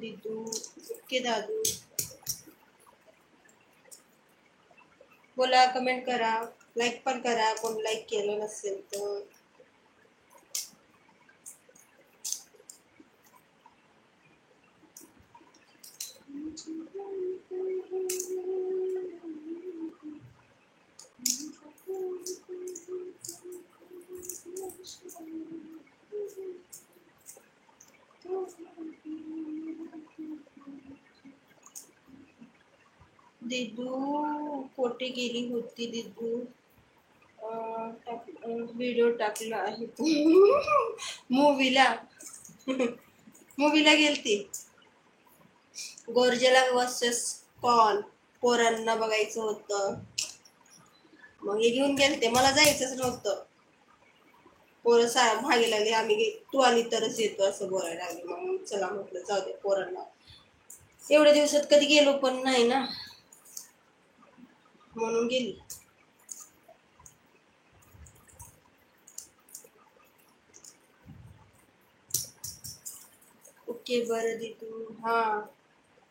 दीदू. Okay दादू. बोला, comment करा, like पण करा कोण लाईक केलं नसेल तर. दीदू कोठे गेली होती दीदू? व्हिडिओ टाकला आहे मूवीला. मूवीला गेलती. गोरजेला वर्सेस कॉल पोरांना बघायचं होतं, मग हे घेऊन गेलते. मला जायचंच नव्हतं. पोरं भागी लागली, आम्ही तू आली तरच येतो असं बोलायला लागले. मग चला म्हटलं जाऊ दे पोरांना, एवढ्या दिवसात कधी गेलो पण नाही ना, म्हणून गेली. ओके बरं दीदू. हा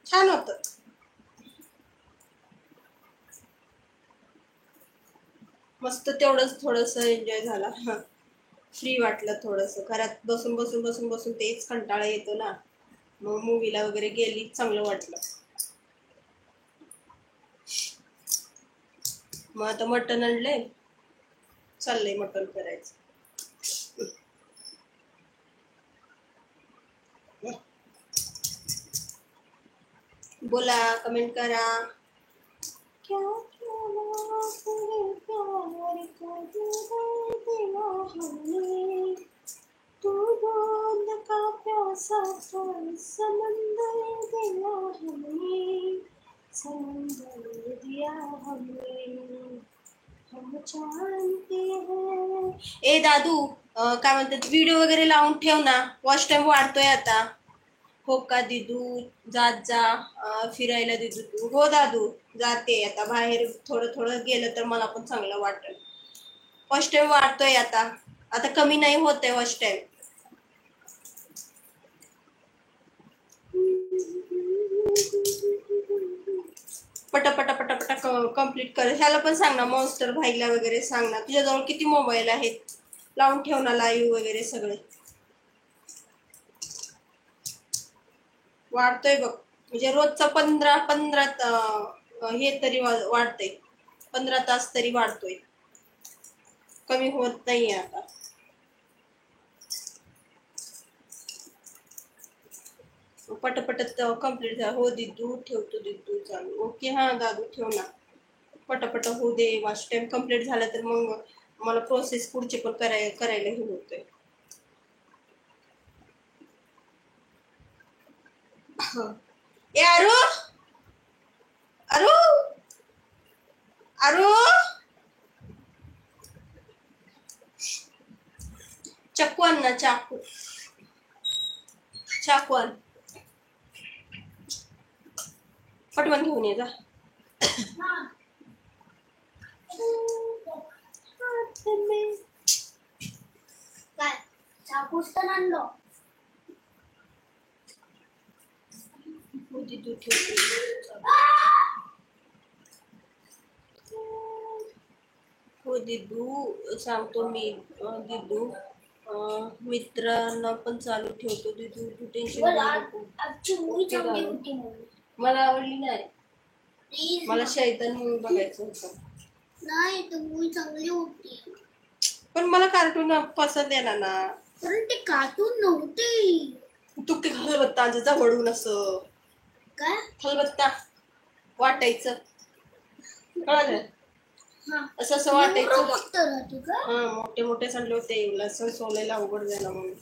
छान होत. मस्त, तेवढंच थोडस एन्जॉय झाला. फ्री वाटलं थोडस. घरात बसून बसून बसून बसून तेच कंटाळा येतो ना, मग मूवीला वगैरे गेली, चांगलं वाटलं. मग आता मटण आणलंय, चाललंय मटण करायचं. बोला, कमेंट करा. क्या तू बोल का प्यासा समंदर दिया हमें, समंदर दिया हमें, हम जानते हैं. ए दादू, काय म्हणतात, व्हिडिओ वगैरे लावून ठेव ना, वॉच टाइम वाढतोय आता. हो का दीदू? जात जा फिरायला दीदू तू. हो दादू, जाते आता बाहेर. थोडं थोडं गेलं तर मला पण चांगलं वाटेल. वॉच टाइम वाढतोय आता, आता कमी नाही होत आहे वॉच टाइम. पटापटा पटापटा कम्प्लीट कर. ह्याला पण सांग ना, मॉन्स्टर भाईला वगैरे सांग ना. तुझ्याजवळ किती मोबाईल आहेत, लावून ठेव ना लाईव्ह वगैरे सगळे. वाढतोय बघ, म्हणजे रोजचा 15 हे तरी वाढतंय, 15 तास तरी वाढतोय, कमी होत नाहीये आता. पटपट कम्प्लीट झालं. हो दीदू, ठेवतो दीदू, चालू. ओके हा दादू, ठेव ना, पटपट होऊ दे. वॉच टाइम कम्प्लीट झाला तर मग मला प्रोसेस पुढचे पण करायला हे होतंय. ए अरू, अरू, अरू, चाकू आण ना, चाकू, चाकू आण, पटवून घेऊन ये जा. काय चाकूच तर आणलो. दीदू ठेवतो. हो दीदू, सांगतो मी दीदू. मित्रांना पण चालू ठेवतो दीदू, तू टेन्शन घेऊ नको. मला आवडली नाही, मला शैतान मूवी बघायचं होतं. नाही, तर मूवी चांगली होती, पण मला कार्टून पसंत येणार ना. पण ते कार्टून नव्हते. तू ते खलबत्ता जवळून असं काय खलबत्ता वाटायचं, कळलं? असं असं वाटायचं. हा, मोठे मोठे सांडले होते, लसूण सोलायला अवघड झाला म्हणून.